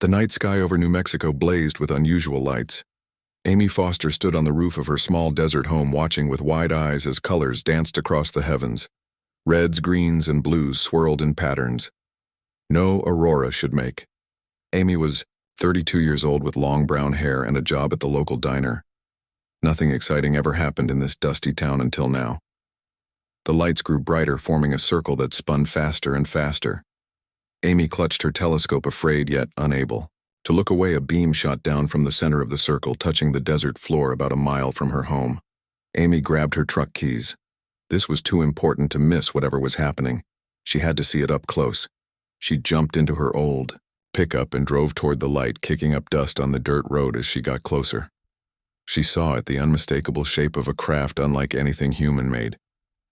The night sky over New Mexico blazed with unusual lights. Amy Foster stood on the roof of her small desert home watching with wide eyes as colors danced across the heavens. Reds, greens, and blues swirled in patterns. No aurora should make. Amy was 32 years old with long brown hair and a job at the local diner. Nothing exciting ever happened in this dusty town until now. The lights grew brighter, forming a circle that spun faster and faster. Amy clutched her telescope, afraid yet unable. To look away, a beam shot down from the center of the circle, touching the desert floor about a mile from her home. Amy grabbed her truck keys. This was too important to miss whatever was happening. She had to see it up close. She jumped into her old pickup and drove toward the light, kicking up dust on the dirt road as she got closer. She saw it, the unmistakable shape of a craft unlike anything human made.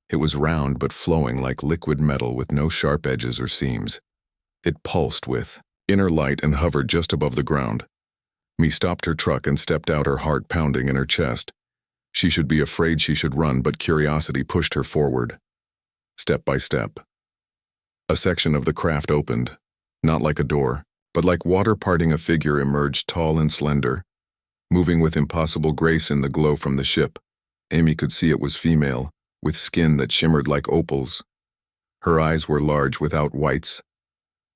It was round but flowing like liquid metal with no sharp edges or seams. It pulsed with inner light and hovered just above the ground. Amy stopped her truck and stepped out, her heart pounding in her chest. She should be afraid, she should run, but curiosity pushed her forward. Step by step. A section of the craft opened, not like a door, but like water parting. A figure emerged, tall and slender, moving with impossible grace in the glow from the ship. Amy could see it was female, with skin that shimmered like opals. Her eyes were large without whites,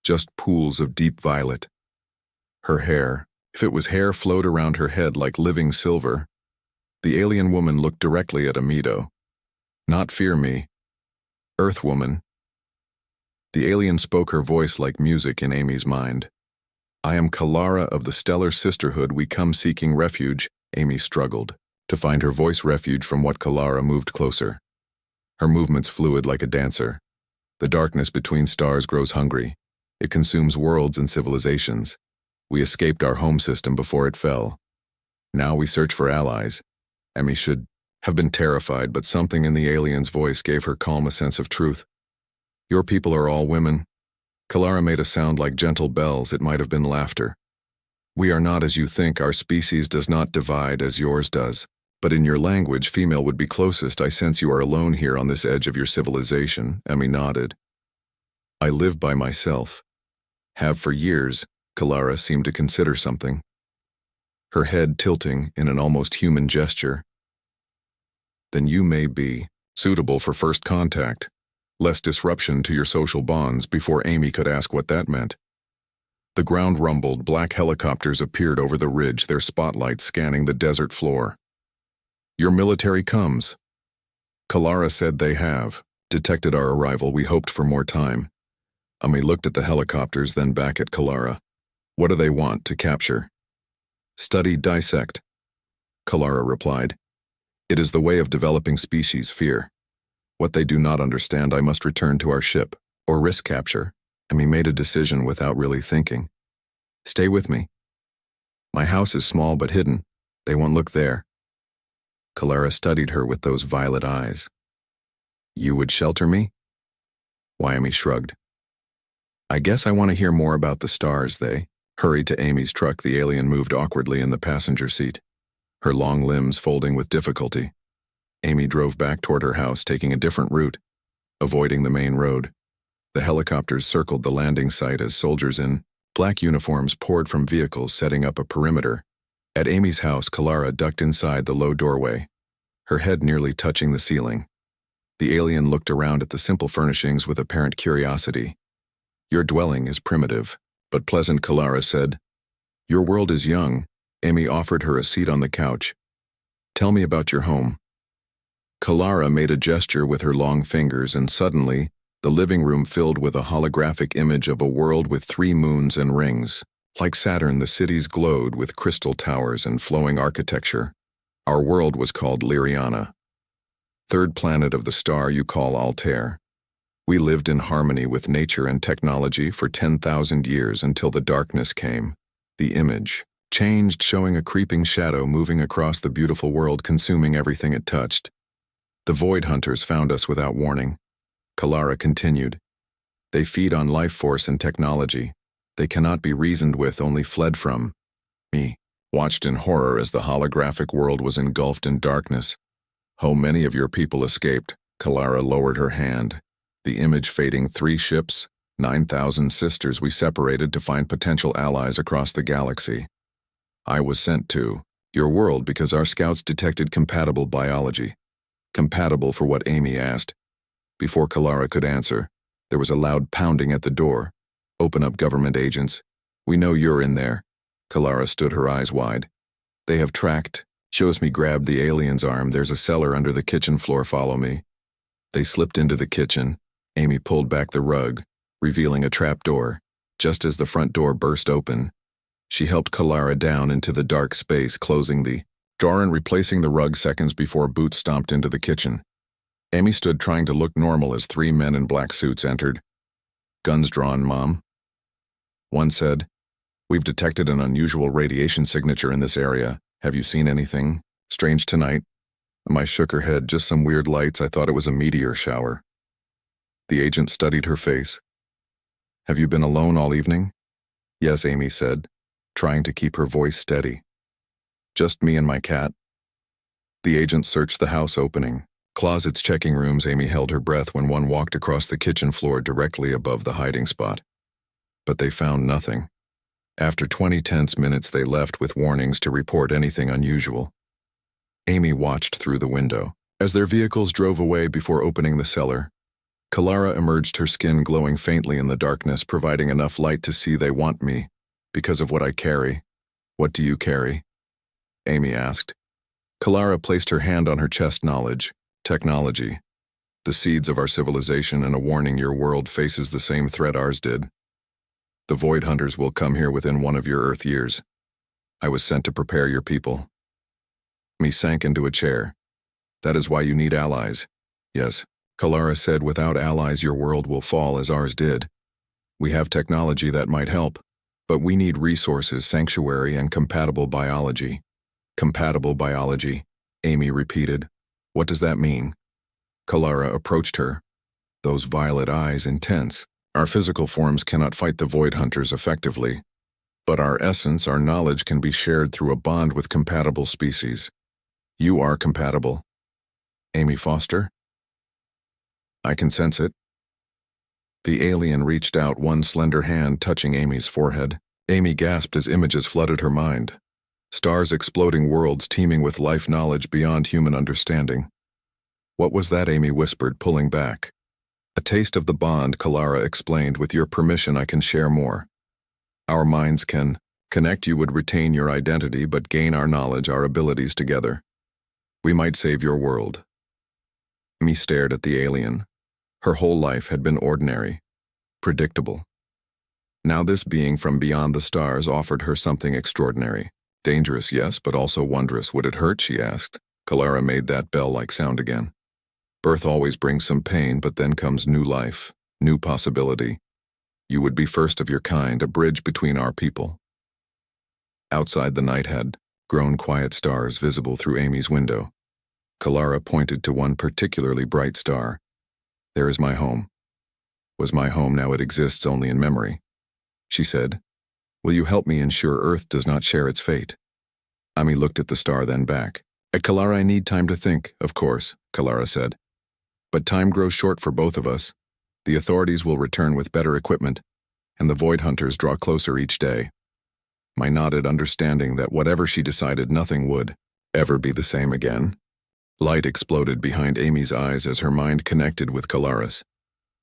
just pools of deep violet. Her hair, if it was hair, flowed around her head like living silver. The alien woman looked directly at Amido. Not fear me, Earth woman. The alien spoke, her voice like music in Amy's mind. I am Kalara of the Stellar Sisterhood. We come seeking refuge. Amy struggled to find her voice, refuge from what. Kalara moved closer. Her movements fluid like a dancer. The darkness between stars grows hungry. It consumes worlds and civilizations. We escaped our home system before it fell. Now we search for allies. Amy should have been terrified, but something in the alien's voice gave her calm, a sense of truth. Your people are all women. Kalara made a sound like gentle bells. It might have been laughter. We are not as you think. Our species does not divide as yours does. But in your language, female would be closest. I sense you are alone here on this edge of your civilization. Amy nodded. I live by myself. Have for years. Kalara seemed to consider something, her head tilting in an almost human gesture. Then you may be suitable for first contact. Less disruption to your social bonds. Before Amy could ask what that meant, the ground rumbled. Black helicopters appeared over the ridge, their spotlights scanning the desert floor. Your military comes. Kalara said they have detected our arrival. We hoped for more time. Amy looked at the helicopters, then back at Kalara. What do they want to capture? Study, dissect. Kalara replied. It is the way of developing species, fear. What they do not understand. I must return to our ship, or risk capture. Amy made a decision without really thinking. Stay with me. My house is small but hidden. They won't look there. Kalara studied her with those violet eyes. You would shelter me? Amy shrugged. I guess I want to hear more about the stars. They hurried to Amy's truck. The alien moved awkwardly in the passenger seat, her long limbs folding with difficulty. Amy drove back toward her house, taking a different route, avoiding the main road. The helicopters circled the landing site as soldiers in black uniforms poured from vehicles, setting up a perimeter. At Amy's house, Kalara ducked inside the low doorway, her head nearly touching the ceiling. The alien looked around at the simple furnishings with apparent curiosity. Your dwelling is primitive, but pleasant, Kalara said. Your world is young. Amy offered her a seat on the couch. Tell me about your home. Kalara made a gesture with her long fingers, and suddenly, the living room filled with a holographic image of a world with 3 moons and rings. Like Saturn, the cities glowed with crystal towers and flowing architecture. Our world was called Lyriana, 3rd planet of the star you call Altair. We lived in harmony with nature and technology for 10,000 years until the darkness came. The image changed, showing a creeping shadow moving across the beautiful world, consuming everything it touched. The Void Hunters found us without warning. Kalara continued. They feed on life force and technology. They cannot be reasoned with, only fled from. Me watched in horror as the holographic world was engulfed in darkness. How many of your people escaped? Kalara lowered her hand, the image fading. 3 ships, 9,000 sisters we separated to find potential allies across the galaxy. I was sent to your world because our scouts detected compatible biology. Compatible for what Amy asked. Before Kalara could answer, there was a loud pounding at the door. Open up, government agents. We know you're in there. Kalara stood, her eyes wide. They have tracked. Shosmi grabbed the alien's arm. There's a cellar under the kitchen floor. Follow me. They slipped into the kitchen. Amy pulled back the rug, revealing a trap door. Just as the front door burst open, she helped Kalara down into the dark space, closing the door and replacing the rug seconds before Boots stomped into the kitchen. Amy stood trying to look normal as 3 men in black suits entered. Guns drawn, Mom. One said, "We've detected an unusual radiation signature in this area. Have you seen anything strange tonight?" Mai shook her head. Just some weird lights. I thought it was a meteor shower. The agent studied her face. Have you been alone all evening? Yes, Amy said, trying to keep her voice steady. Just me and my cat. The agent searched the house, opening closets, checking rooms. Amy held her breath when one walked across the kitchen floor directly above the hiding spot. But they found nothing. After 20 tense minutes, they left with warnings to report anything unusual. Amy watched through the window as their vehicles drove away before opening the cellar. Kalara emerged, her skin glowing faintly in the darkness, providing enough light to see. They want me because of what I carry. What do you carry? Amy asked. Kalara placed her hand on her chest. Knowledge, technology, the seeds of our civilization, and a warning: your world faces the same threat ours did. The Void Hunters will come here within one of your Earth years. I was sent to prepare your people. Amy sank into a chair. That is why you need allies. Yes, Kalara said, without allies your world will fall as ours did. We have technology that might help, but we need resources, sanctuary, and compatible biology. Compatible biology, Amy repeated. What does that mean? Kalara approached her, those violet eyes intense. Our physical forms cannot fight the Void Hunters effectively, but our essence, our knowledge can be shared through a bond with compatible species. You are compatible. Amy Foster? I can sense it. The alien reached out, one slender hand touching Amy's forehead. Amy gasped as images flooded her mind. Stars, exploding worlds teeming with life, knowledge beyond human understanding. What was that? Amy whispered, pulling back. A taste of the bond, Kalara explained. With your permission, I can share more. Our minds can connect. You would retain your identity, but gain our knowledge, our abilities together. We might save your world. Amy stared at the alien. Her whole life had been ordinary, predictable. Now this being from beyond the stars offered her something extraordinary. Dangerous, yes, but also wondrous. Would it hurt, she asked. Kalara made that bell-like sound again. Birth always brings some pain, but then comes new life, new possibility. You would be first of your kind, a bridge between our people. Outside, the night had grown quiet, stars visible through Amy's window. Kalara pointed to one particularly bright star. There is my home. Was my home, now it exists only in memory. She said, will you help me ensure Earth does not share its fate? Amy looked at the star, then back. At Kalara, I need time to think. Of course, Kalara said. But time grows short for both of us. The authorities will return with better equipment, and the Void Hunters draw closer each day. I nodded, understanding that whatever she decided, nothing would ever be the same again. Light exploded behind Amy's eyes as her mind connected with Kalara's.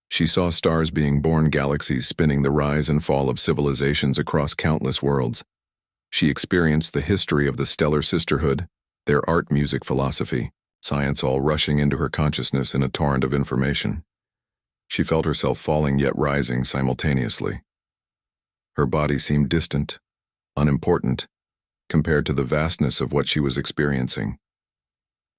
She saw stars being born, galaxies spinning, the rise and fall of civilizations across countless worlds. She experienced the history of the stellar sisterhood, their art, music, philosophy, science, all rushing into her consciousness in a torrent of information. She felt herself falling yet rising simultaneously. Her body seemed distant, unimportant, compared to the vastness of what she was experiencing.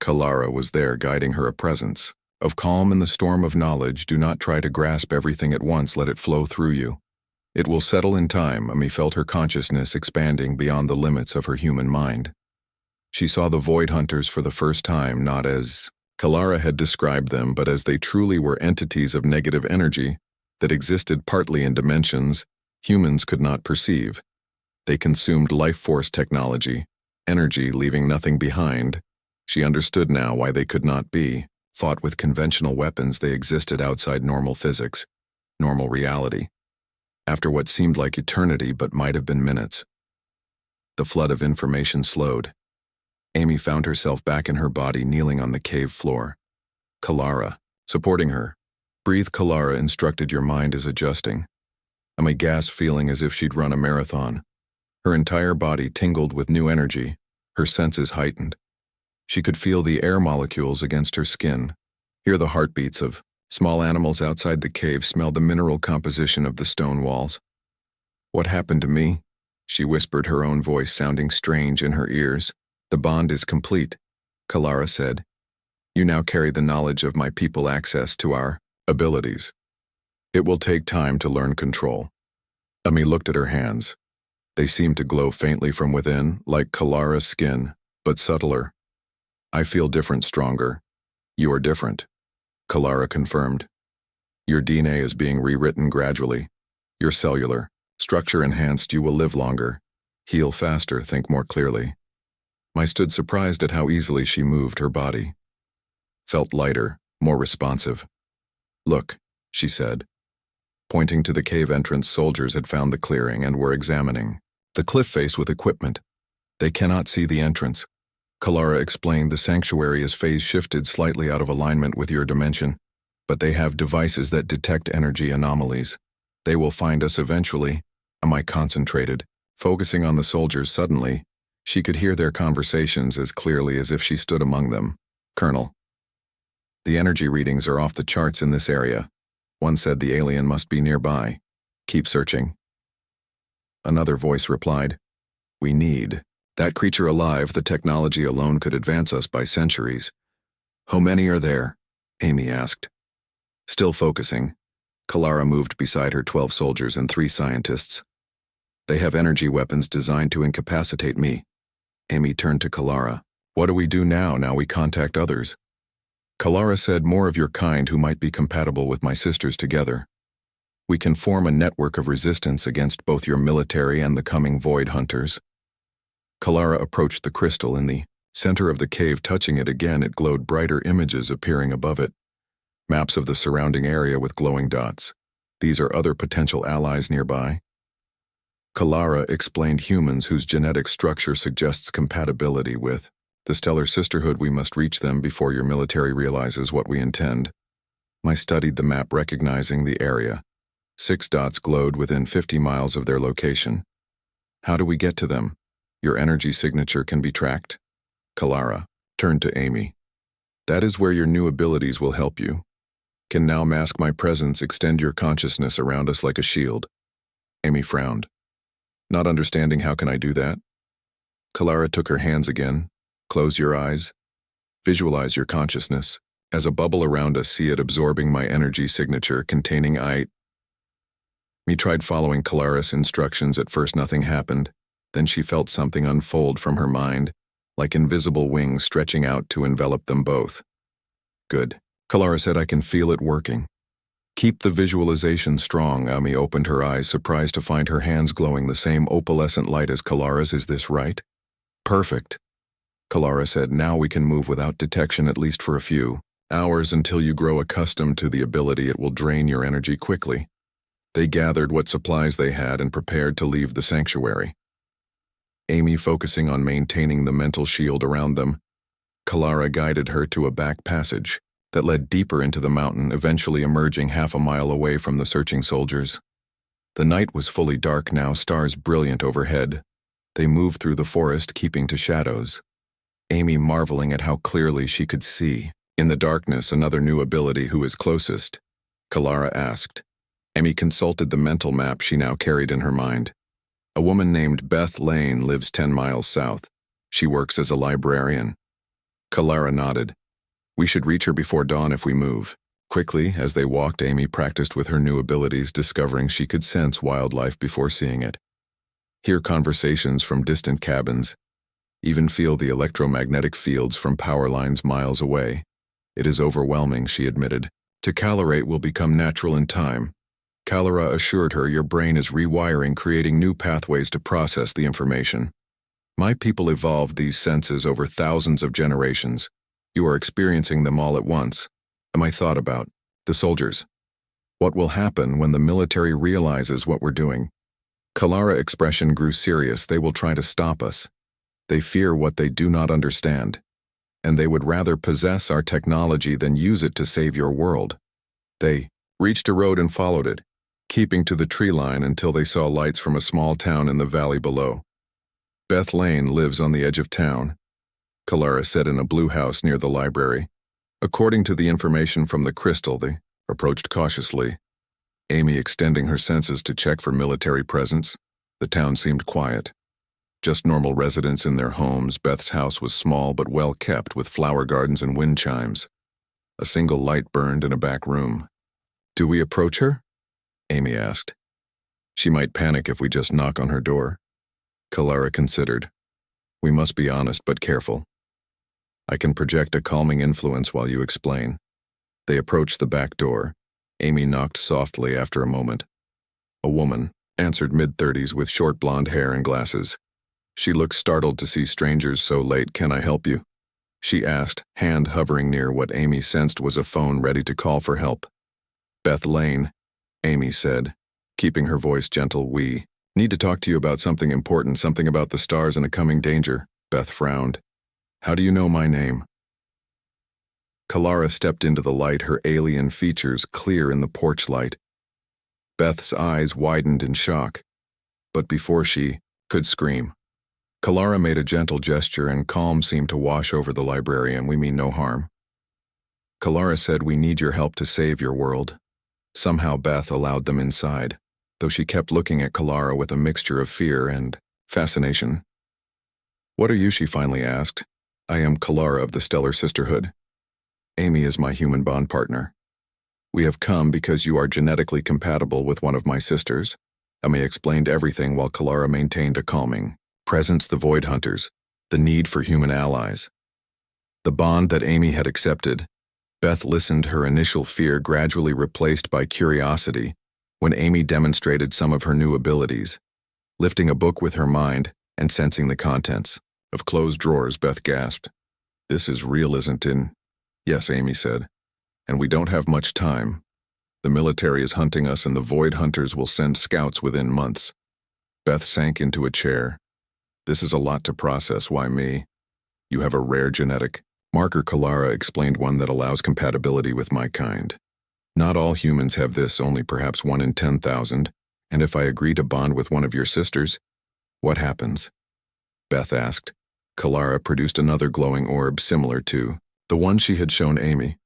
Kalara was there, guiding her, a presence of calm in the storm of knowledge. Do not try to grasp everything at once, let it flow through you. It will settle in time. Amy felt her consciousness expanding beyond the limits of her human mind. She saw the Void Hunters for the first time, not as Kalara had described them, but as they truly were, entities of negative energy that existed partly in dimensions humans could not perceive. They consumed life force technology, energy, leaving nothing behind. She understood now why they could not be fought with conventional weapons. They existed outside normal physics. normal reality. After what seemed like eternity but might have been minutes, the flood of information slowed. Amy found herself back in her body, kneeling on the cave floor. Kalara, supporting her. Breathe, Kalara instructed. Your mind is adjusting. Amy gasped, feeling as if she'd run a marathon. Her entire body tingled with new energy, her senses heightened. She could feel the air molecules against her skin, hear the heartbeats of small animals outside the cave, smell the mineral composition of the stone walls. What happened to me? She whispered, her own voice sounding strange in her ears. The bond is complete, Kalara said. You now carry the knowledge of my people, access to our abilities. It will take time to learn control. Amy looked at her hands. They seemed to glow faintly from within, like Kalara's skin, but subtler. I feel different, stronger. You are different, Kalara confirmed. Your DNA is being rewritten gradually. Your cellular structure enhanced. You will live longer, heal faster, think more clearly. I stood surprised at how easily she moved her body. Felt lighter, more responsive. Look, she said. Pointing to the cave entrance, soldiers had found the clearing and were examining the cliff face with equipment. They cannot see the entrance. Kalara explained. The sanctuary is phase shifted slightly out of alignment with your dimension, but they have devices that detect energy anomalies. They will find us eventually. I concentrated, focusing on the soldiers. Suddenly, she could hear their conversations as clearly as if she stood among them. Colonel, the energy readings are off the charts in this area. One said the alien must be nearby. Keep searching. Another voice replied, we need that creature alive. The technology alone could advance us by centuries. How many are there? Amy asked. Still focusing, Kalara moved beside her 12 soldiers and 3 scientists. They have energy weapons designed to incapacitate me. Amy turned to Kalara. What do we do now? Now we contact others. Kalara said, more of your kind who might be compatible with my sisters together. We can form a network of resistance against both your military and the coming void hunters. Kalara approached the crystal in the center of the cave. Touching it again, it glowed, brighter images appearing above it. Maps of the surrounding area with glowing dots. These are other potential allies nearby. Kalara explained, humans whose genetic structure suggests compatibility with the Stellar Sisterhood. We must reach them before your military realizes what we intend. I studied the map, recognizing the area. 6 dots glowed within 50 miles of their location. How do we get to them? Your energy signature can be tracked. Kalara turned to Amy. That is where your new abilities will help you. Can now mask my presence, extend your consciousness around us like a shield. Amy frowned. Not understanding, how can I do that? Kalara took her hands again. Close your eyes. Visualize your consciousness as a bubble around us. See it absorbing my energy signature containing Me tried following Kalara's instructions. At first nothing happened. Then she felt something unfold from her mind, like invisible wings stretching out to envelop them both. Good. Kalara said, I can feel it working. Keep the visualization strong. Amy opened her eyes, surprised to find her hands glowing the same opalescent light as Kalara's. Is this right? Perfect. Kalara said, now we can move without detection, at least for a few hours, until you grow accustomed to the ability. It will drain your energy quickly. They gathered what supplies they had and prepared to leave the sanctuary. Amy focusing on maintaining the mental shield around them. Kalara guided her to a back passage that led deeper into the mountain, eventually emerging half a mile away from the searching soldiers. The night was fully dark now, stars brilliant overhead. They moved through the forest, keeping to shadows. Amy marveling at how clearly she could see. In the darkness, another new ability. Who is closest? Kalara asked. Amy consulted the mental map she now carried in her mind. A woman named Beth Lane lives 10 miles south. She works as a librarian. Kalara nodded. We should reach her before dawn if we move. Quickly, as they walked, Amy practiced with her new abilities, discovering she could sense wildlife before seeing it. Hear conversations from distant cabins. Even feel the electromagnetic fields from power lines miles away. It is overwhelming, she admitted. To calibrate will become natural in time. Kalara assured her, your brain is rewiring, creating new pathways to process the information. My people evolved these senses over thousands of generations. You are experiencing them all at once. I thought about the soldiers. What will happen when the military realizes what we're doing? Kalara's expression grew serious. They will try to stop us. They fear what they do not understand. And they would rather possess our technology than use it to save your world. They reached a road and followed it, keeping to the tree line until they saw lights from a small town in the valley below. Beth Lane lives on the edge of town, Kalara said in a blue house near the library. According to the information from the crystal, they approached cautiously, Amy extending her senses to check for military presence. The town seemed quiet. Just normal residents in their homes. Beth's house was small but well kept, with flower gardens and wind chimes. A single light burned in a back room. Do we approach her? Amy asked. She might panic if we just knock on her door. Kalara considered. We must be honest but careful. I can project a calming influence while you explain. They approached the back door. Amy knocked softly after a moment. A woman answered, mid-30s, with short blonde hair and glasses. She looked startled to see strangers so late. Can I help you? She asked, hand hovering near what Amy sensed was a phone ready to call for help. Beth Lane, Amy said, keeping her voice gentle. We need to talk to you about something important, something about the stars and a coming danger. Beth frowned. How do you know my name? Kalara stepped into the light, her alien features clear in the porch light. Beth's eyes widened in shock, but before she could scream, Kalara made a gentle gesture and calm seemed to wash over the librarian. We mean no harm. Kalara said, we need your help to save your world. Somehow Beth allowed them inside, though she kept looking at Kalara with a mixture of fear and fascination. What are you? She finally asked. I am Kalara of the Stellar Sisterhood. Amy is my human bond partner. We have come because you are genetically compatible with one of my sisters. Amy explained everything while Kalara maintained a calming presence. The Void Hunters, the need for human allies. The bond that Amy had accepted. Beth listened, her initial fear gradually replaced by curiosity when Amy demonstrated some of her new abilities, lifting a book with her mind and sensing the contents of closed drawers. Beth gasped. This is real, isn't it? Yes, Amy said. And we don't have much time. The military is hunting us and the Void Hunters will send scouts within months. Beth sank into a chair. This is a lot to process. Why me? You have a rare genetic marker, Kalara explained, one that allows compatibility with my kind. Not all humans have this, only perhaps 1 in 10,000. And if I agree to bond with one of your sisters, what happens? Beth asked. Kalara produced another glowing orb similar to the one she had shown Amy.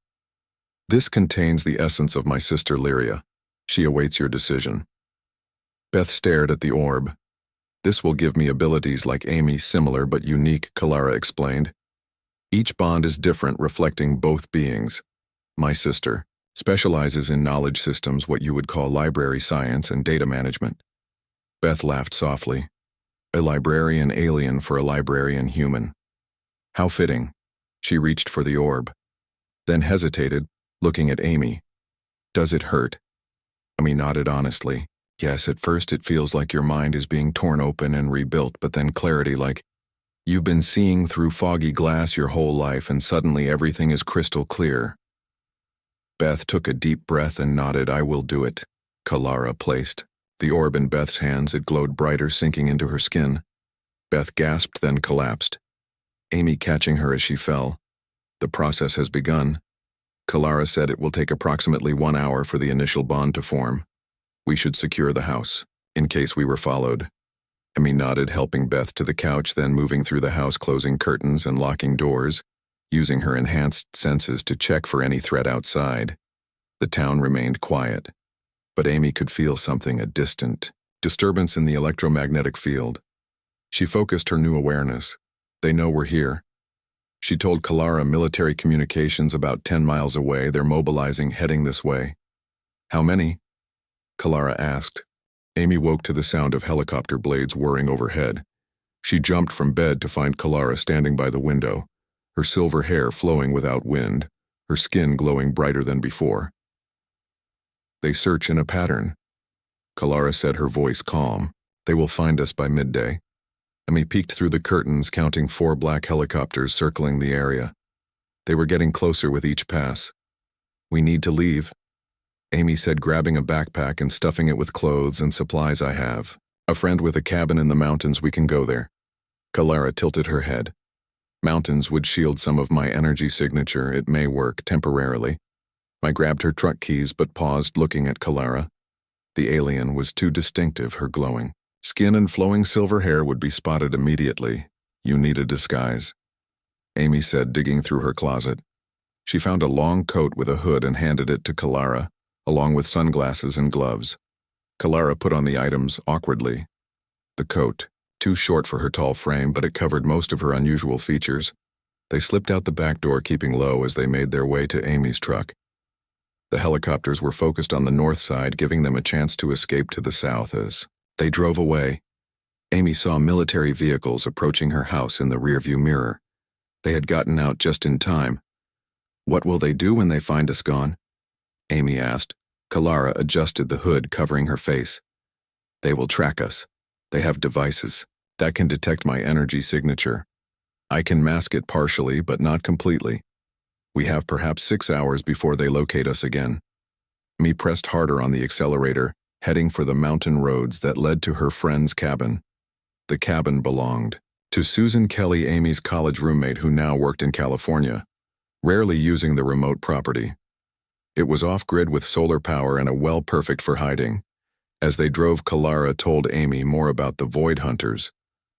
This contains the essence of my sister Lyria. She awaits your decision. Beth stared at the orb. This will give me abilities like Amy, similar but unique, Kalara explained. Each bond is different, reflecting both beings. My sister specializes in knowledge systems, what you would call library science and data management. Beth laughed softly. A librarian alien for a librarian human. How fitting. She reached for the orb, then hesitated, looking at Amy. Does it hurt? Amy nodded honestly. Yes, at first it feels like your mind is being torn open and rebuilt, but then clarity, like you've been seeing through foggy glass your whole life and suddenly everything is crystal clear. Beth took a deep breath and nodded. I will do it. Kalara placed the orb in Beth's hands. It glowed brighter, sinking into her skin. Beth gasped, then collapsed, Amy catching her as she fell. The process has begun. Kalara said it will take approximately 1 hour for the initial bond to form. We should secure the house, in case we were followed. Amy nodded, helping Beth to the couch, then moving through the house, closing curtains and locking doors, using her enhanced senses to check for any threat outside. The town remained quiet, but Amy could feel something, a distant disturbance in the electromagnetic field. She focused her new awareness. They know we're here. She told Kalara, military communications about 10 miles away. They're mobilizing, heading this way. How many? Kalara asked. Amy woke to the sound of helicopter blades whirring overhead. She jumped from bed to find Kalara standing by the window, her silver hair flowing without wind, her skin glowing brighter than before. They search in a pattern. Kalara said, her voice calm. They will find us by midday. Amy peeked through the curtains, counting 4 black helicopters circling the area. They were getting closer with each pass. We need to leave. Amy said, grabbing a backpack and stuffing it with clothes and supplies I have. A friend with a cabin in the mountains, we can go there. Kalara tilted her head. Mountains would shield some of my energy signature. It may work temporarily. I grabbed her truck keys but paused, looking at Kalara. The alien was too distinctive, her glowing skin and flowing silver hair would be spotted immediately. You need a disguise, Amy said, digging through her closet. She found a long coat with a hood and handed it to Kalara, along with sunglasses and gloves. Kalara put on the items awkwardly. The coat, too short for her tall frame, but it covered most of her unusual features. They slipped out the back door, keeping low as they made their way to Amy's truck. The helicopters were focused on the north side, giving them a chance to escape to the south. As they drove away, Amy saw military vehicles approaching her house in the rearview mirror. They had gotten out just in time. What will they do when they find us gone? Amy asked. Kalara adjusted the hood covering her face. They will track us. They have devices that can detect my energy signature. I can mask it partially, but not completely. We have perhaps 6 hours before they locate us again. Me pressed harder on the accelerator, heading for the mountain roads that led to her friend's cabin. The cabin belonged to Susan Kelly, Amy's college roommate who now worked in California, rarely using the remote property. It was off-grid with solar power and a well perfect for hiding. As they drove, Kalara told Amy more about the Void Hunters.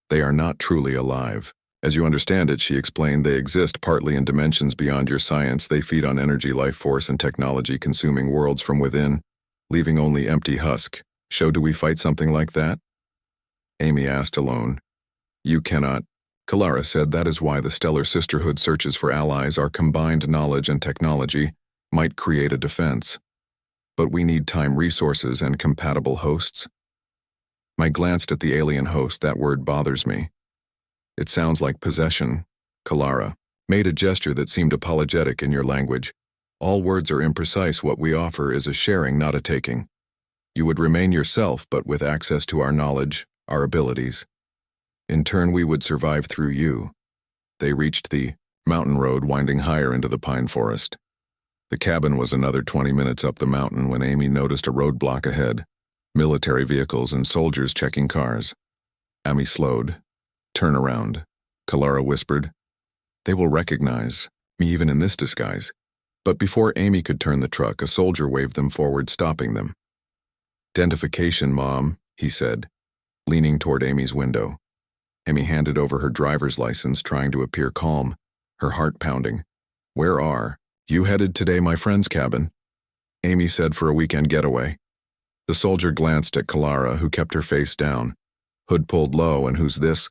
They are not truly alive. As you understand it, she explained, they exist partly in dimensions beyond your science. They feed on energy, life force, and technology, consuming worlds from within, leaving only empty husk. So do we fight something like that? Amy asked, alone. You cannot. Kalara said, that is why the Stellar Sisterhood searches for allies. Our combined knowledge and technology might create a defense. But we need time, resources, and compatible hosts. I glanced at the alien host. That word bothers me. It sounds like possession. Kalara made a gesture that seemed apologetic in your language. All words are imprecise. What we offer is a sharing, not a taking. You would remain yourself, but with access to our knowledge, our abilities. In turn, we would survive through you. They reached the mountain road winding higher into the pine forest. The cabin was another 20 minutes up the mountain when Amy noticed a roadblock ahead. Military vehicles and soldiers checking cars. Amy slowed. Turn around, Kalara whispered. They will recognize me even in this disguise. But before Amy could turn the truck, a soldier waved them forward, stopping them. Identification, Mom, he said, leaning toward Amy's window. Amy handed over her driver's license, trying to appear calm, her heart pounding. Where are you headed today? My friend's cabin, Amy said, for a weekend getaway. The soldier glanced at Kalara, who kept her face down. Hood pulled low. And who's this?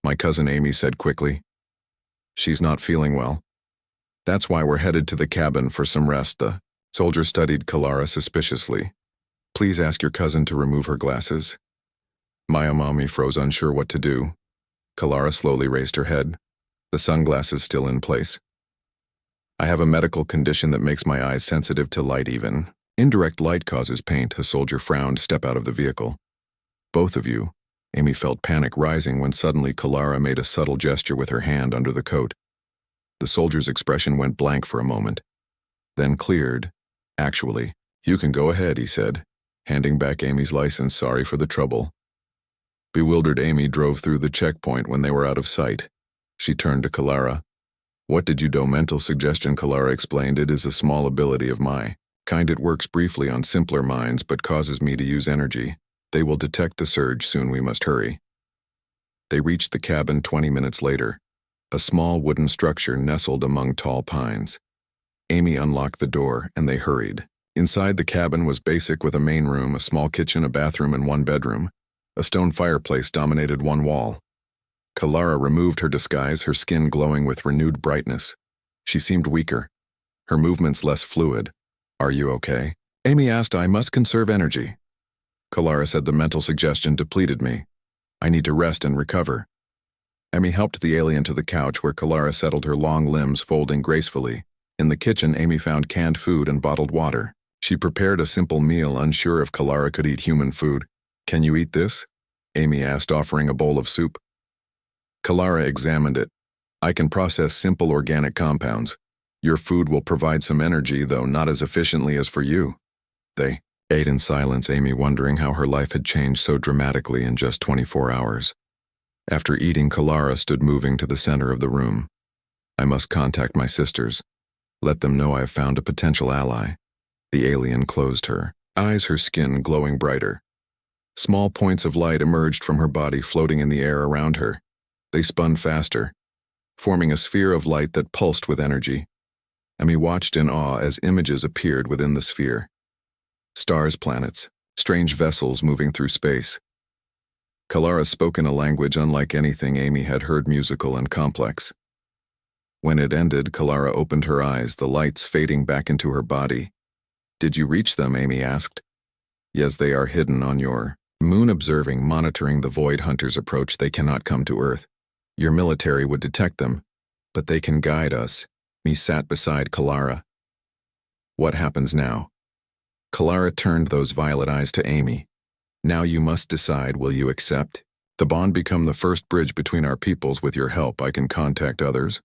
My cousin, Amy said quickly. She's not feeling well. That's why we're headed to the cabin for some rest. The soldier studied Kalara suspiciously. Please ask your cousin to remove her glasses. Maya Mommy froze, unsure what to do. Kalara slowly raised her head, the sunglasses still in place. I have a medical condition that makes my eyes sensitive to light. Even indirect light causes pain. The soldier frowned. Step out of the vehicle. Both of you. Amy felt panic rising when suddenly Kalara made a subtle gesture with her hand under the coat. The soldier's expression went blank for a moment, then cleared. Actually, you can go ahead, he said, handing back Amy's license. Sorry for the trouble. Bewildered, Amy drove through the checkpoint. When they were out of sight, she turned to Kalara. What did you do? Mental suggestion, Kalara explained. It is a small ability of my kind. It works briefly on simpler minds, but causes me to use energy. They will detect the surge soon. We must hurry. They reached the cabin 20 minutes later, a small wooden structure nestled among tall pines. Amy unlocked the door, and they hurried. Inside, the cabin was basic, with a main room, a small kitchen, a bathroom, and one bedroom. A stone fireplace dominated one wall. Kalara removed her disguise, her skin glowing with renewed brightness. She seemed weaker, her movements less fluid. Are you okay? Amy asked. I must conserve energy. Kalara said. The mental suggestion depleted me. I need to rest and recover. Amy helped the alien to the couch, where Kalara settled her long limbs, folding gracefully. In the kitchen, Amy found canned food and bottled water. She prepared a simple meal, unsure if Kalara could eat human food. Can you eat this? Amy asked, offering a bowl of soup. Kalara examined it. I can process simple organic compounds. Your food will provide some energy, though not as efficiently as for you. They ate in silence, Amy wondering how her life had changed so dramatically in just 24 hours. After eating, Kalara stood moving to the center of the room. I must contact my sisters. Let them know I have found a potential ally. The alien closed her eyes, her skin glowing brighter. Small points of light emerged from her body, floating in the air around her. They spun faster, forming a sphere of light that pulsed with energy. Amy watched in awe as images appeared within the sphere. Stars, planets, strange vessels moving through space. Kalara spoke in a language unlike anything Amy had heard, musical and complex. When it ended, Kalara opened her eyes, the lights fading back into her body. "Did you reach them?" Amy asked. "Yes, they are hidden on your moon, observing, monitoring the Void Hunters' approach. They cannot come to Earth. Your military would detect them, but they can guide us." Me sat beside Kalara. "What happens now?" Kalara turned those violet eyes to Amy. "Now you must decide, will you accept? The bond become the first bridge between our peoples. With your help, I can contact others,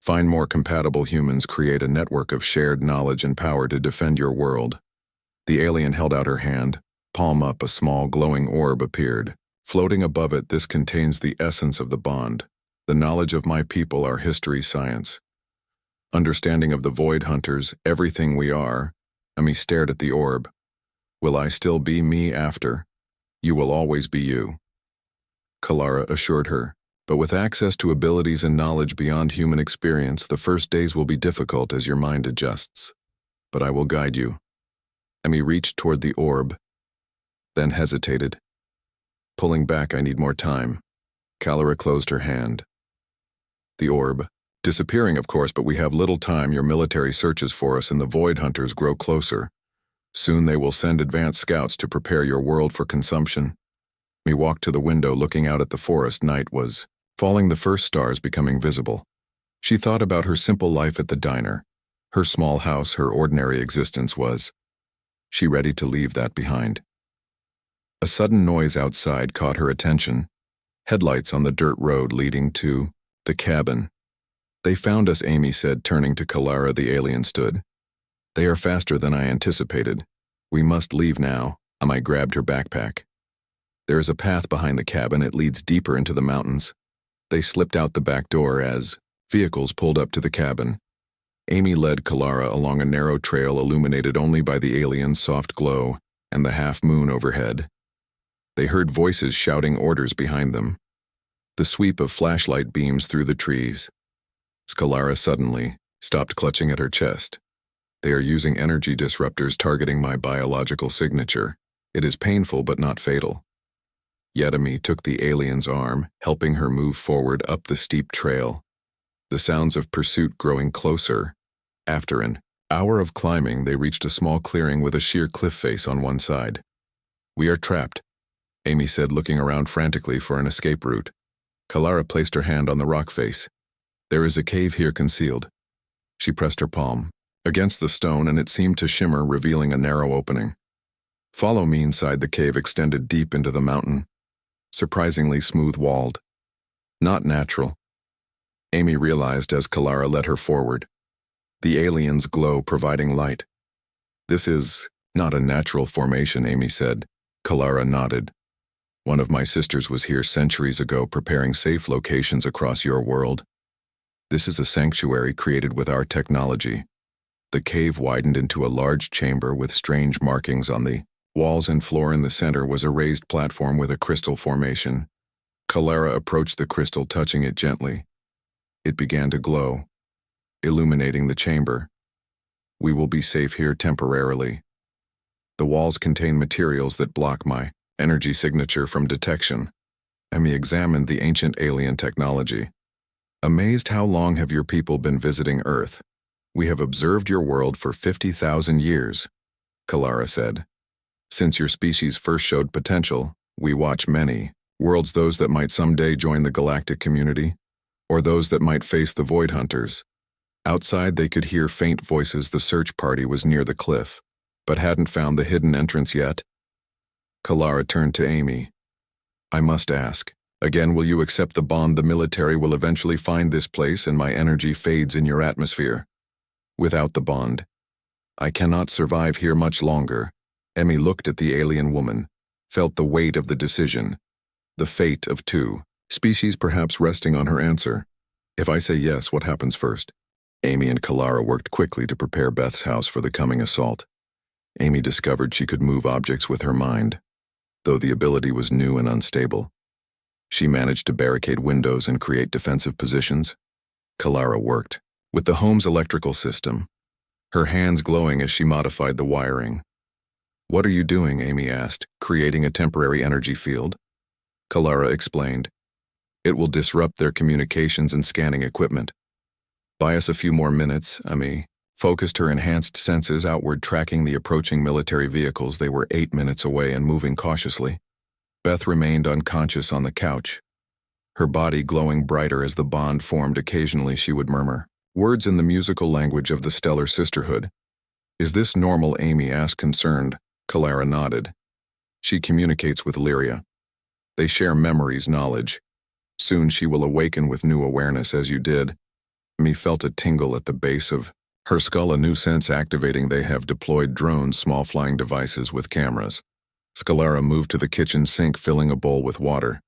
find more compatible humans, create a network of shared knowledge and power to defend your world." The alien held out her hand. Palm up, a small glowing orb appeared. Floating above it, "This contains the essence of the bond. The knowledge of my people, our history, science. Understanding of the Void Hunters, everything we are." Amy stared at the orb. "Will I still be me after?" "You will always be you," Kalara assured her. "But with access to abilities and knowledge beyond human experience, the first days will be difficult as your mind adjusts. But I will guide you." Amy reached toward the orb, then hesitated. Pulling back, "I need more time." Kalara closed her hand. The orb, disappearing of course, but we have little time. Your military searches for us and the Void Hunters grow closer. Soon they will send advanced scouts to prepare your world for consumption. We walked to the window, looking out at the forest. Night was falling, the first stars becoming visible. She thought about her simple life at the diner. Her small house, her ordinary existence. Was she ready to leave that behind? A sudden noise outside caught her attention. Headlights on the dirt road leading to the cabin. "They found us," Amy said, turning to Kalara. The alien stood. "They are faster than I anticipated. We must leave now." I grabbed her backpack. "There is a path behind the cabin. It leads deeper into the mountains." They slipped out the back door as vehicles pulled up to the cabin. Amy led Kalara along a narrow trail illuminated only by the alien's soft glow and the half moon overhead. They heard voices shouting orders behind them. The sweep of flashlight beams through the trees. Kalara suddenly stopped, clutching at her chest. "They are using energy disruptors, targeting my biological signature. It is painful but not fatal." Yetami took the alien's arm, helping her move forward up the steep trail. The sounds of pursuit growing closer. After an hour of climbing, they reached a small clearing with a sheer cliff face on one side. "We are trapped," Amy said, looking around frantically for an escape route. Kalara placed her hand on the rock face. "There is a cave here concealed." She pressed her palm against the stone and it seemed to shimmer, revealing a narrow opening. "Follow me." Inside, the cave extended deep into the mountain, surprisingly smooth-walled. Not natural, Amy realized as Kalara led her forward. The alien's glow providing light. "This is not a natural formation," Amy said. Kalara nodded. "One of my sisters was here centuries ago, preparing safe locations across your world. This is a sanctuary created with our technology." The cave widened into a large chamber with strange markings on the walls and floor. In the center was a raised platform with a crystal formation. Kalara approached the crystal, touching it gently. It began to glow, illuminating the chamber. "We will be safe here temporarily. The walls contain materials that block my energy signature from detection." Emi examined the ancient alien technology. "Amazed. How long have your people been visiting Earth?" "We have observed your world for 50,000 years, Kalara said. "Since your species first showed potential, we watch many worlds, those that might someday join the galactic community, or those that might face the Void Hunters." Outside, they could hear faint voices. The search party was near the cliff, but hadn't found the hidden entrance yet. Kalara turned to Amy. "I must ask, again, will you accept the bond? The military will eventually find this place and my energy fades in your atmosphere. Without the bond, I cannot survive here much longer." Emmy looked at the alien woman, felt the weight of the decision, the fate of two species perhaps resting on her answer. If I say yes, what happens first? Amy and Kalara worked quickly to prepare Beth's house for the coming assault. Amy discovered she could move objects with her mind, though the ability was new and unstable. She managed to barricade windows and create defensive positions. Kalara worked with the home's electrical system, her hands glowing as she modified the wiring. "What are you doing?" Amy asked, creating a temporary energy field. Kalara explained, "It will disrupt their communications and scanning equipment. Buy us a few more minutes." Amy focused her enhanced senses outward, tracking the approaching military vehicles. They were 8 minutes away and moving cautiously. Beth remained unconscious on the couch, her body glowing brighter as the bond formed. Occasionally she would murmur words in the musical language of the Stellar Sisterhood. "Is this normal?" Amy asked, concerned. Kalara nodded. "She communicates with Lyria. They share memories, knowledge. Soon she will awaken with new awareness as you did." Amy felt a tingle at the base of her skull, a new sense activating. "They have deployed drones, small flying devices with cameras." Kalara moved to the kitchen sink, filling a bowl with water.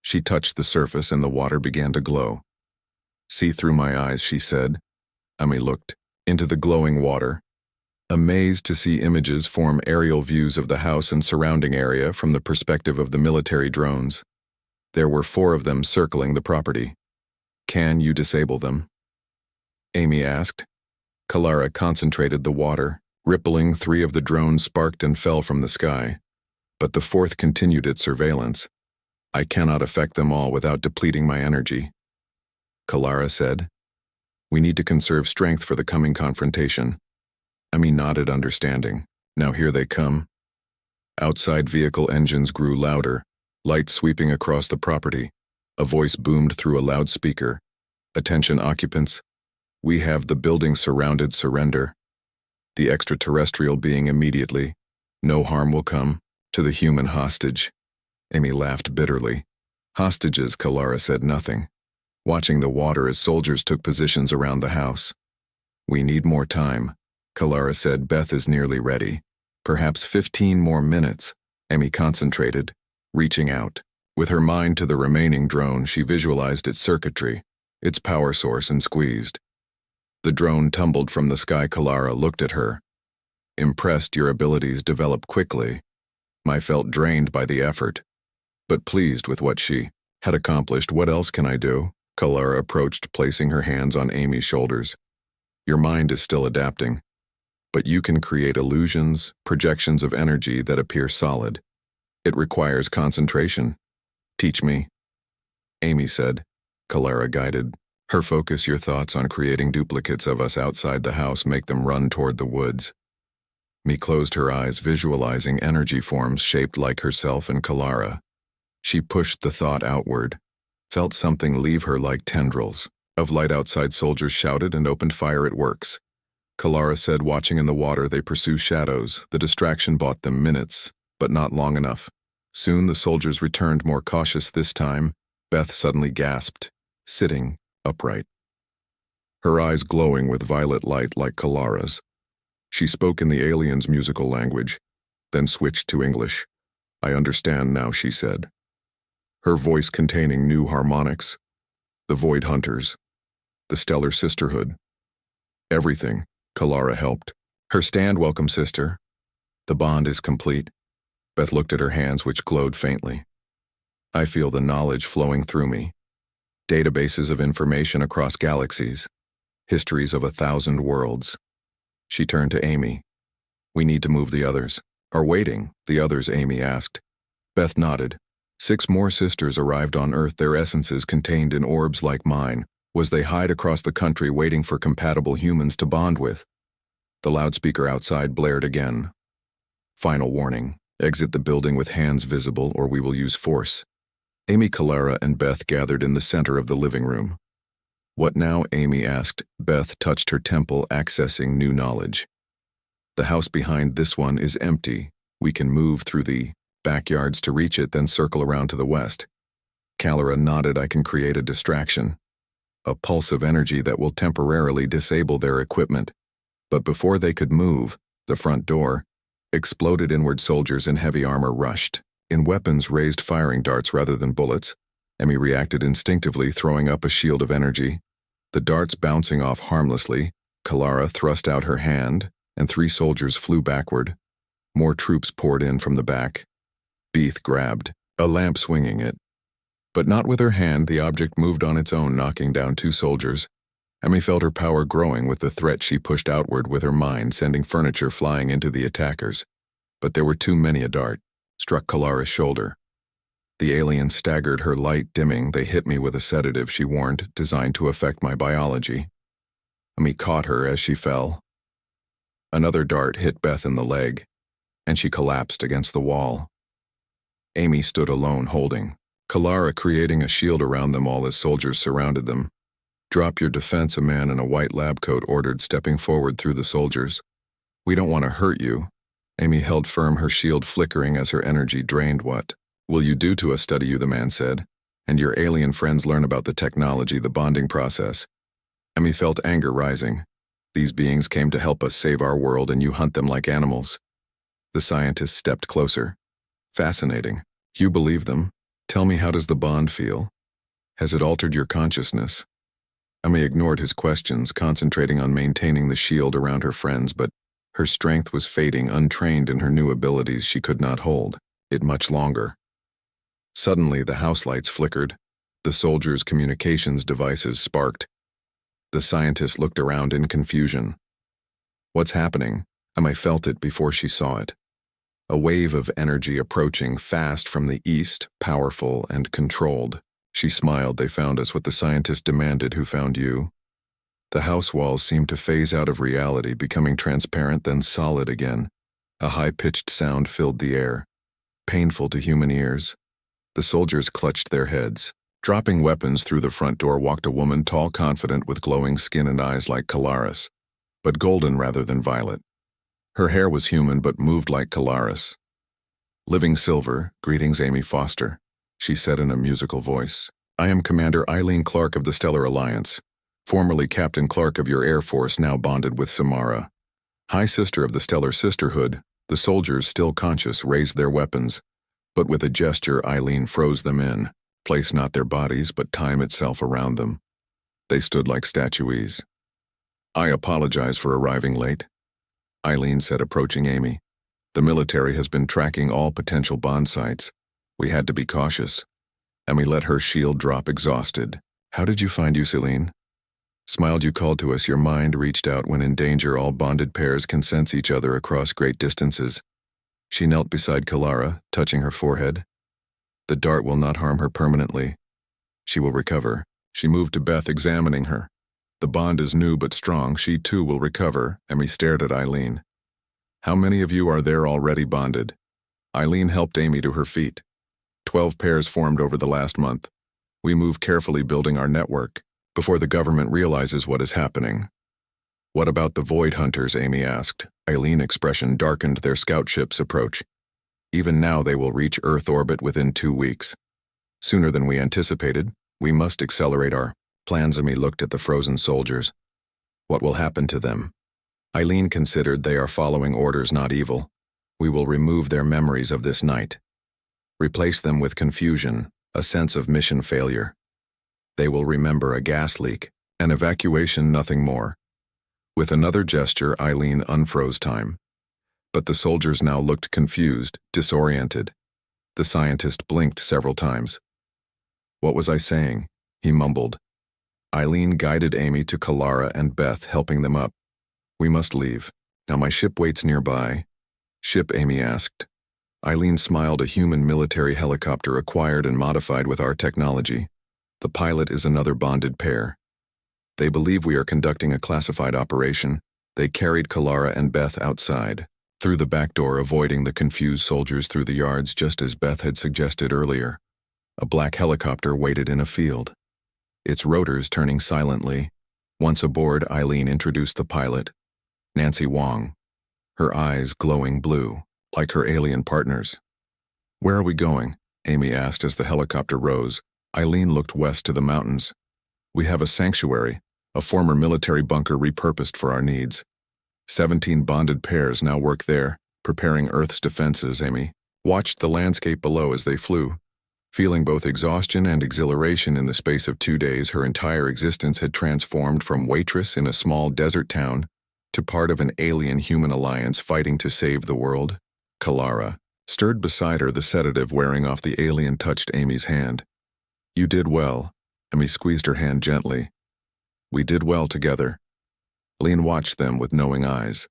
She touched the surface and the water began to glow. "See through my eyes," she said. Amy looked into the glowing water, amazed to see images form, aerial views of the house and surrounding area from the perspective of the military drones. There were 4 of them circling the property. "Can you disable them?" Amy asked. Kalara concentrated the water. Rippling, 3 of the drones sparked and fell from the sky, but the 4th continued its surveillance. "I cannot affect them all without depleting my energy," Kalara said. "We need to conserve strength for the coming confrontation." Amy nodded, understanding. "Now here they come." Outside vehicle engines grew louder, lights sweeping across the property. A voice boomed through a loudspeaker. "Attention occupants. We have the building surrounded. Surrender." The extraterrestrial being immediately. "No harm will come to the human hostage." Amy laughed bitterly. "Hostages?" Kalara said nothing, watching the water as soldiers took positions around the house. "We need more time," Kalara said. "Beth is nearly ready. Perhaps 15 more minutes." Amy concentrated, reaching out. With her mind to the remaining drone, she visualized its circuitry, its power source, and squeezed. The drone tumbled from the sky. Kalara looked at her. "Impressed. Your abilities develop quickly." I felt drained by the effort, but pleased with what she had accomplished. "What else can I do?" Kalara approached, placing her hands on Amy's shoulders. "Your mind is still adapting, but you can create illusions, projections of energy that appear solid. It requires concentration. Teach me." Amy said. Kalara guided her focus. "Your thoughts on creating duplicates of us outside the house, make them run toward the woods." Me closed her eyes, visualizing energy forms shaped like herself and Kalara. She pushed the thought outward, felt something leave her like tendrils of light. Outside, soldiers shouted and opened fire. "It works," Kalara said, watching in the water. "They pursue shadows." The distraction bought them minutes, but not long enough. Soon the soldiers returned, more cautious this time. Beth suddenly gasped, sitting upright, her eyes glowing with violet light like Kalara's. She spoke in the alien's musical language, then switched to English. "I understand now," she said, her voice containing new harmonics. "The Void Hunters, the Stellar Sisterhood, everything." Kalara helped her stand. "Welcome, sister. The bond is complete." Beth looked at her hands, which glowed faintly. "I feel the knowledge flowing through me. Databases of information across galaxies, histories of 1,000 worlds." She turned to Amy. "We need to move. The others are waiting." "The others?" Amy asked. Beth nodded. 6 more sisters arrived on Earth, their essences contained in orbs like mine. They hide across the country, waiting for compatible humans to bond with. The loudspeaker outside blared again. "Final warning. Exit the building with hands visible, or we will use force." Amy, Kalara, and Beth gathered in the center of the living room. "What now?" Amy asked. Beth touched her temple, accessing new knowledge. "The house behind this one is empty. We can move through the backyards to reach it, then circle around to the west." Kalara nodded. "I can create a distraction, a pulse of energy that will temporarily disable their equipment. But before they could move, the front door, Exploded inward soldiers in heavy armor rushed. In weapons raised firing darts rather than bullets. Emmy reacted instinctively, throwing up a shield of energy. The darts bouncing off harmlessly, Kalara thrust out her hand, and 3 soldiers flew backward. More troops poured in from the back. Beeth grabbed, a lamp swinging it. But not with her hand, the object moved on its own, knocking down 2 soldiers. Emmy felt her power growing with the threat she pushed outward with her mind, sending furniture flying into the attackers. But there were too many. A dart struck Kalara's shoulder. The alien staggered, her light dimming. They hit me with a sedative, she warned, designed to affect my biology. Emmy caught her as she fell. Another dart hit Beth in the leg, and she collapsed against the wall. Amy stood alone, holding Kalara, creating a shield around them all as soldiers surrounded them. "Drop your defense," a man in a white lab coat ordered, stepping forward through the soldiers. "We don't want to hurt you." Amy held firm, her shield flickering as her energy drained. "What will you do to us?" "Study you," the man said. "And your alien friends learn about the technology, the bonding process." Amy felt anger rising. "These beings came to help us save our world, and you hunt them like animals." The scientist stepped closer. "Fascinating. You believe them? Tell me, how does the bond feel? Has it altered your consciousness?" Amy ignored his questions, concentrating on maintaining the shield around her friends, but her strength was fading. Untrained in her new abilities, she could not hold it much longer. Suddenly, the house lights flickered. The soldiers' communications devices sparked. The scientist looked around in confusion. "What's happening?" Amy felt it before she saw it. A wave of energy approaching fast from the east, powerful and controlled. She smiled. "They found us." "What?" the scientist demanded. "Who found you?" The house walls seemed to phase out of reality, becoming transparent, then solid again. A high-pitched sound filled the air, painful to human ears. The soldiers clutched their heads. Dropping weapons, through the front door walked a woman, tall, confident, with glowing skin and eyes like Kalara's, but golden rather than violet. Her hair was human but moved like Kalara's. "Living silver, greetings, Amy Foster," she said in a musical voice. "I am Commander Eileen Clark of the Stellar Alliance, formerly Captain Clark of your Air Force, now bonded with Samara. High Sister of the Stellar Sisterhood." The soldiers, still conscious, raised their weapons, but with a gesture Eileen froze them in, placed not their bodies but time itself around them. They stood like statues. "I apologize for arriving late," Eileen said, approaching Amy. "The military has been tracking all potential bond sites. We had to be cautious." Amy let her shield drop, exhausted. "How did you find Celine?" "Smiled. You called to us. Your mind reached out when in danger. All bonded pairs can sense each other across great distances." She knelt beside Kalara, touching her forehead. "The dart will not harm her permanently. She will recover." She moved to Beth, examining her. "The bond is new but strong. She too will recover." Amy stared at Eileen. "How many of you are there already bonded?" Eileen helped Amy to her feet. 12 pairs formed over the last month. We move carefully, building our network before the government realizes what is happening." "What about the Void Hunters?" Amy asked. Eileen's expression darkened. "Their scout ships approach. Even now they will reach Earth orbit within 2 weeks. Sooner than we anticipated. We must accelerate our plans." Amy looked at the frozen soldiers. "What will happen to them?" Eileen considered. "They are following orders, not evil. We will remove their memories of this night. Replace them with confusion, a sense of mission failure. They will remember a gas leak, an evacuation, nothing more." With another gesture, Eileen unfroze time. But the soldiers now looked confused, disoriented. The scientist blinked several times. "What was I saying?" he mumbled. Eileen guided Amy to Kalara and Beth, helping them up. "We must leave. Now my ship waits nearby." "Ship?" Amy asked. Eileen smiled. "A human military helicopter acquired and modified with our technology. The pilot is another bonded pair. They believe we are conducting a classified operation." They carried Kalara and Beth outside, through the back door, avoiding the confused soldiers, through the yards, just as Beth had suggested earlier. A black helicopter waited in a field, its rotors turning silently. Once aboard, Eileen introduced the pilot, Nancy Wong, her eyes glowing blue, like her alien partners. "Where are we going?" Amy asked as the helicopter rose. Eileen looked west to the mountains. "We have a sanctuary, a former military bunker repurposed for our needs. 17 bonded pairs now work there. preparing Earth's defenses, Amy watched the landscape below as they flew. Feeling both exhaustion and exhilaration in the space of 2 days, her entire existence had transformed from waitress in a small desert town to part of an alien-human alliance fighting to save the world. Kalara stirred beside her, the sedative wearing off. The alien touched Amy's hand. "You did well." Amy squeezed her hand gently. "We did well together." Lean watched them with knowing eyes.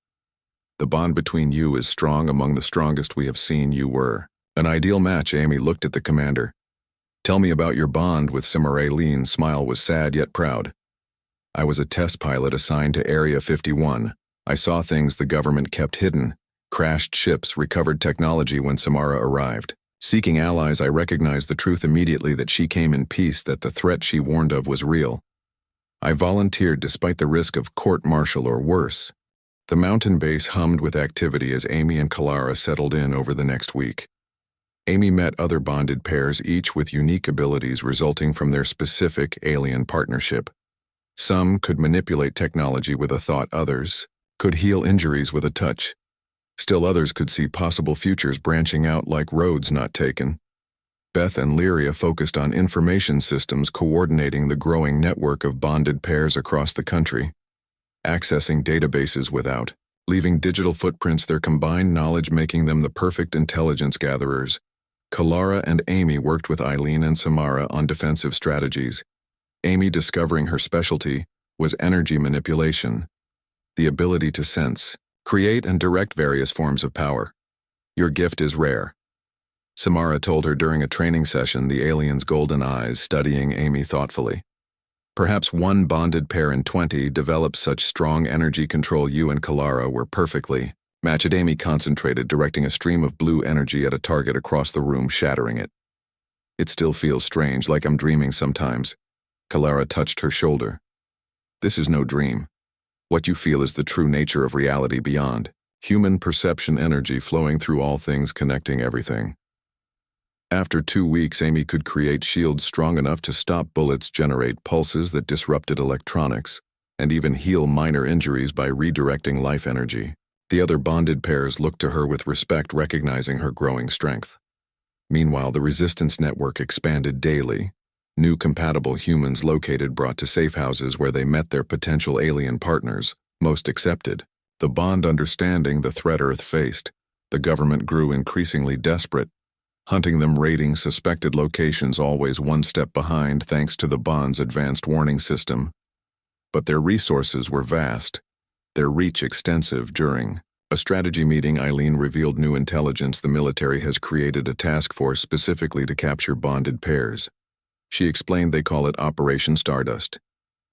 "The bond between you is strong, among the strongest we have seen. You were an ideal match." Amy looked at the commander. "Tell me about your bond with Simare." Lean's smile was sad yet proud. "I was a test pilot assigned to Area 51. I saw things the government kept hidden. Crashed ships, recovered technology when Samara arrived. Seeking allies, I recognized the truth immediately, that she came in peace, that the threat she warned of was real. I volunteered despite the risk of court-martial or worse." The mountain base hummed with activity as Amy and Kalara settled in over the next week. Amy met other bonded pairs, each with unique abilities resulting from their specific alien partnership. Some could manipulate technology with a thought, others could heal injuries with a touch. Still others could see possible futures branching out like roads not taken. Beth and Lyria focused on information systems, coordinating the growing network of bonded pairs across the country, accessing databases without leaving digital footprints, their combined knowledge making them the perfect intelligence gatherers. Kalara and Amy worked with Eileen and Samara on defensive strategies. Amy, discovering her specialty, was energy manipulation, the ability to sense, create, and direct various forms of power. "Your gift is rare," Samara told her during a training session, the alien's golden eyes studying Amy thoughtfully. "Perhaps one bonded pair in 20 develops such strong energy control. You and Kalara were perfectly matched." Amy concentrated, directing a stream of blue energy at a target across the room, shattering it. "It still feels strange, like I'm dreaming sometimes." Kalara touched her shoulder. "This is no dream. What you feel is the true nature of reality beyond human perception, energy flowing through all things, connecting everything." After 2 weeks, Amy could create shields strong enough to stop bullets, generate pulses that disrupted electronics, and even heal minor injuries by redirecting life energy. The other bonded pairs looked to her with respect, recognizing her growing strength. Meanwhile, the resistance network expanded daily. New compatible humans located brought to safe houses where they met their potential alien partners, most accepted. The bond understanding the threat Earth faced, the government grew increasingly desperate, hunting them, raiding suspected locations, always one step behind thanks to the bond's advanced warning system. But their resources were vast, their reach extensive. During a strategy meeting, Eileen revealed new intelligence. The military has created a task force specifically to capture bonded pairs. She explained they call it Operation Stardust.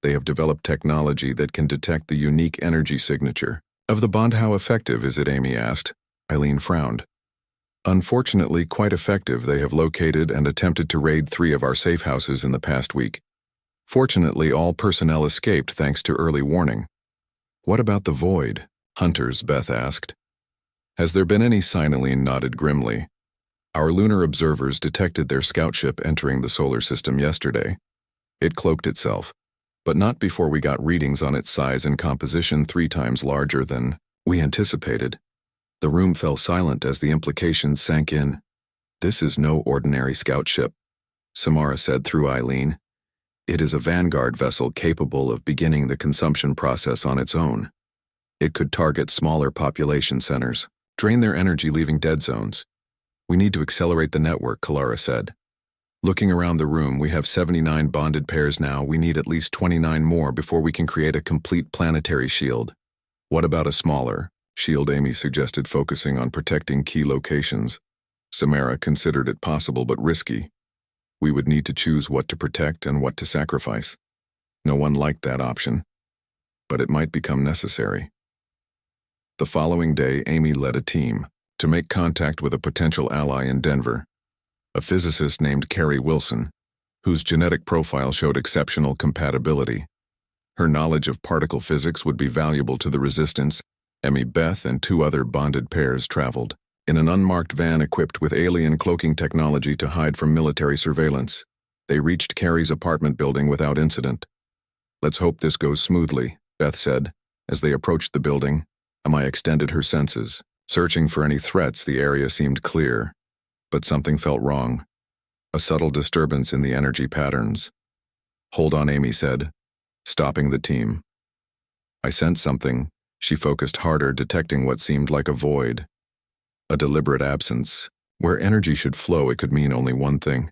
They have developed technology that can detect the unique energy signature of the bond. "How effective is it?" Amy asked. Eileen frowned. "Unfortunately, quite effective. They have located and attempted to raid 3 of our safe houses in the past week. Fortunately, all personnel escaped thanks to early warning." "What about the void hunters?" Beth asked. "Has there been any?" Eileen nodded grimly. "Our lunar observers detected their scout ship entering the solar system yesterday. It cloaked itself, but not before we got readings on its size and composition, 3 times larger than we anticipated." The room fell silent as the implications sank in. "This is no ordinary scout ship," Samara said through Eileen. "It is a vanguard vessel capable of beginning the consumption process on its own. It could target smaller population centers, drain their energy, leaving dead zones. We need to accelerate the network," Kalara said. Looking around the room, "We have 79 bonded pairs now. We need at least 29 more before we can create a complete planetary shield." "What about a smaller shield?" Amy suggested, focusing on protecting key locations. Samara considered it possible but risky. "We would need to choose what to protect and what to sacrifice." No one liked that option, but it might become necessary. The following day, Amy led a team to make contact with a potential ally in Denver, a physicist named Carrie Wilson, whose genetic profile showed exceptional compatibility. Her knowledge of particle physics would be valuable to the resistance. Amy, Beth, and 2 other bonded pairs traveled in an unmarked van equipped with alien cloaking technology to hide from military surveillance. They reached Carrie's apartment building without incident. "Let's hope this goes smoothly," Beth said. As they approached the building, Amai extended her senses, Searching for any threats, the area seemed clear, but something felt wrong. A subtle disturbance in the energy patterns. "Hold on," Amy said, stopping the team. "I sensed something." She focused harder, detecting what seemed like a void. A deliberate absence. Where energy should flow, it could mean only one thing.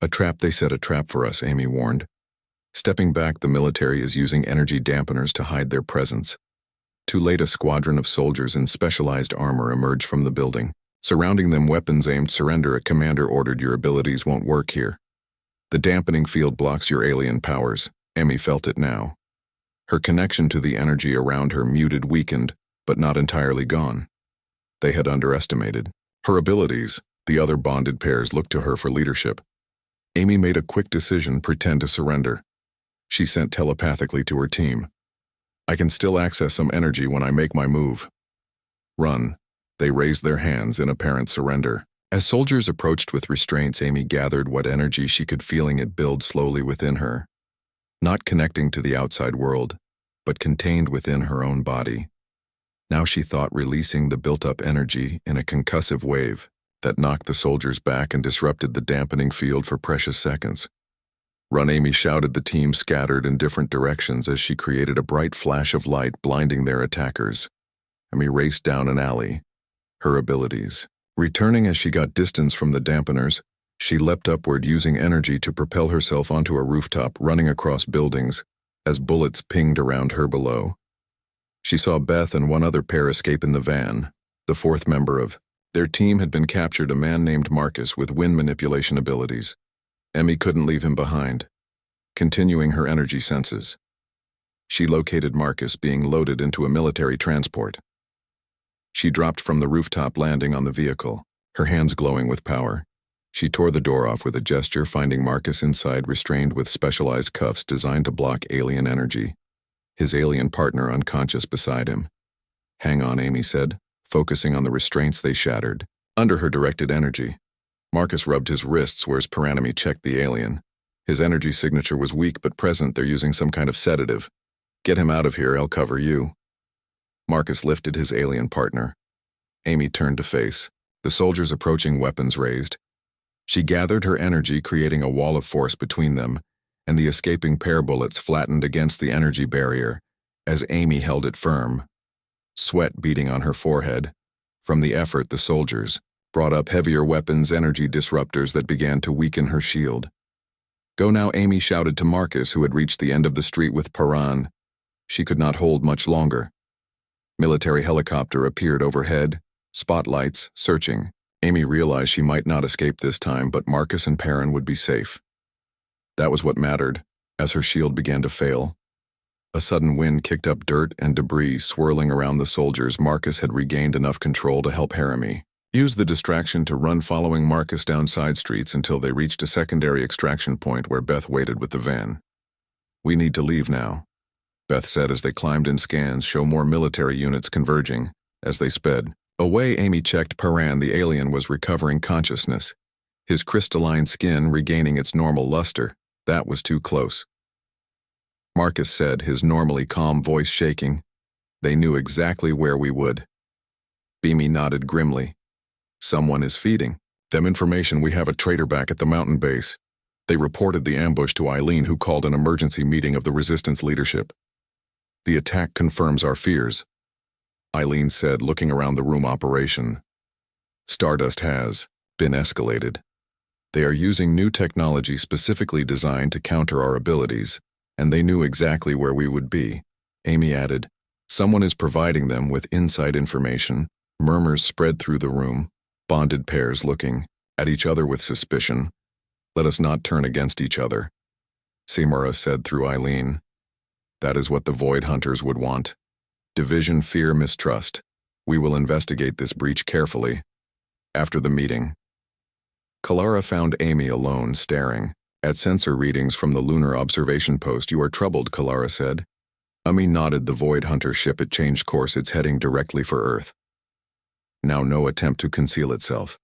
"A trap," they said. "A trap for us," Amy warned. Stepping back, the military is using energy dampeners to hide their presence. Too late, a squadron of soldiers in specialized armor emerged from the building. Surrounding them, weapons aimed. "Surrender." A commander ordered. "Your abilities won't work here. The dampening field blocks your alien powers." Amy felt it now. Her connection to the energy around her muted, weakened, but not entirely gone. They had underestimated her abilities. The other bonded pairs looked to her for leadership. Amy made a quick decision: pretend to surrender. She sent telepathically to her team. "I can still access some energy when I make my move. Run." They raised their hands in apparent surrender. As soldiers approached with restraints, Amy gathered what energy she could, feeling it build slowly within her. Not connecting to the outside world, but contained within her own body. Now she thought, releasing the built-up energy in a concussive wave that knocked the soldiers back and disrupted the dampening field for precious seconds. "Run," Amy shouted. The team scattered in different directions as she created a bright flash of light, blinding their attackers. Amy raced down an alley. Her abilities. Returning as she got distance from the dampeners, she leapt upward, using energy to propel herself onto a rooftop, running across buildings as bullets pinged around her below. She saw Beth and one other pair escape in the van. The fourth member of their team had been captured, a man named Marcus with wind manipulation abilities. Amy couldn't leave him behind. Continuing her energy senses, she located Marcus being loaded into a military transport. She dropped from the rooftop, landing on the vehicle, her hands glowing with power. She tore the door off with a gesture, finding Marcus inside, restrained with specialized cuffs designed to block alien energy. His alien partner unconscious beside him. "Hang on," Amy said, focusing on the restraints they shattered. Under her directed energy, Marcus rubbed his wrists, whereas Paranami checked the alien. His energy signature was weak but present. "They're using some kind of sedative. Get him out of here, I'll cover you." Marcus lifted his alien partner. Amy turned to face the soldiers approaching, weapons raised. She gathered her energy, creating a wall of force between them, and the escaping pair bullets flattened against the energy barrier as Amy held it firm. Sweat beading on her forehead. From the effort, the soldiers brought up heavier weapons, energy disruptors that began to weaken her shield. "Go now," Amy shouted to Marcus, who had reached the end of the street with Paran. She could not hold much longer. Military helicopter appeared overhead, spotlights searching. Amy realized she might not escape this time, but Marcus and Perrin would be safe. That was what mattered. As her shield began to fail, a sudden wind kicked up dirt and debris swirling around the soldiers. Marcus had regained enough control to help Harami use the distraction to run, following Marcus down side streets until they reached a secondary extraction point where Beth waited with the van. "We need to leave now," Beth said as they climbed in. Scans show more military units converging. As they sped away, Amy checked Paran. The alien was recovering consciousness, his crystalline skin regaining its normal luster. That was too close, Marcus said, his normally calm voice shaking. "They knew exactly where we would." Beamy nodded grimly. "Someone is feeding them information. We have a traitor back at the mountain base." They reported the ambush to Eileen, who called an emergency meeting of the resistance leadership. "The attack confirms our fears," Eileen said, looking around the room. "Operation Stardust has been escalated. They are using new technology specifically designed to counter our abilities, and they knew exactly where we would be." Amy added, "Someone is providing them with inside information." Murmurs spread through the room, bonded pairs looking at each other with suspicion. "Let us not turn against each other," Simura said through Eileen. "That is what the Void Hunters would want. Division, fear, mistrust. We will investigate this breach carefully." After the meeting, Kalara found Amy alone, staring at sensor readings from the lunar observation post. "You are troubled," Kalara said. Amy nodded. "The Void Hunter ship, it changed course. It's heading directly for Earth. Now no attempt to conceal itself."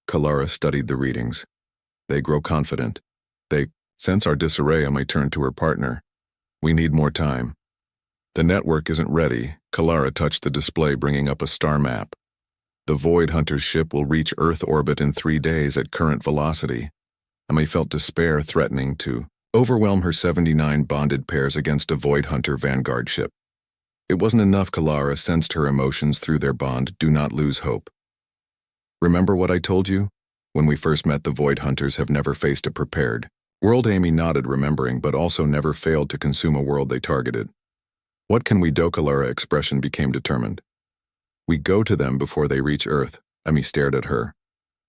Kalara studied the readings. "They grow confident. They sense our disarray." Amy turned to her partner. "We need more time. The network isn't ready. Kalara touched the display, bringing up a star map. The Void Hunter's ship will reach Earth orbit in 3 days at current velocity. Amy felt despair threatening to overwhelm her 79 bonded pairs against a Void Hunter Vanguard ship. It wasn't enough. Kalara sensed her emotions through their bond. Do not lose hope. Remember what I told you? When we first met, the Void Hunters have never faced a prepared world. Amy nodded, remembering, but also never failed to consume a world they targeted. What can we do? Kalara's expression became determined. We go to them before they reach Earth. Amy stared at her.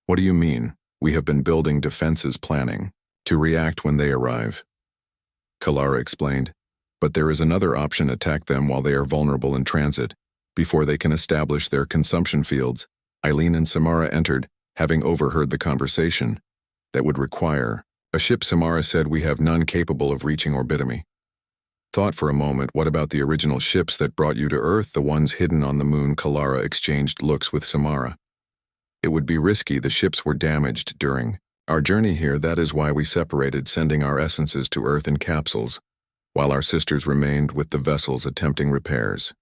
What do you mean? We have been building defenses, planning to react when they arrive. Kalara explained. But there is another option: attack them while they are vulnerable in transit, before they can establish their consumption fields. Eileen and Samara entered, having overheard the conversation. That would require a ship. Samara said, we have none capable of reaching Orbitamy. Thought for a moment. What about the original ships that brought you to Earth, the ones hidden on the moon? Kalara exchanged looks with Samara. It would be risky. The ships were damaged during our journey here. That is why we separated, sending our essences to Earth in capsules, while our sisters remained with the vessels attempting repairs.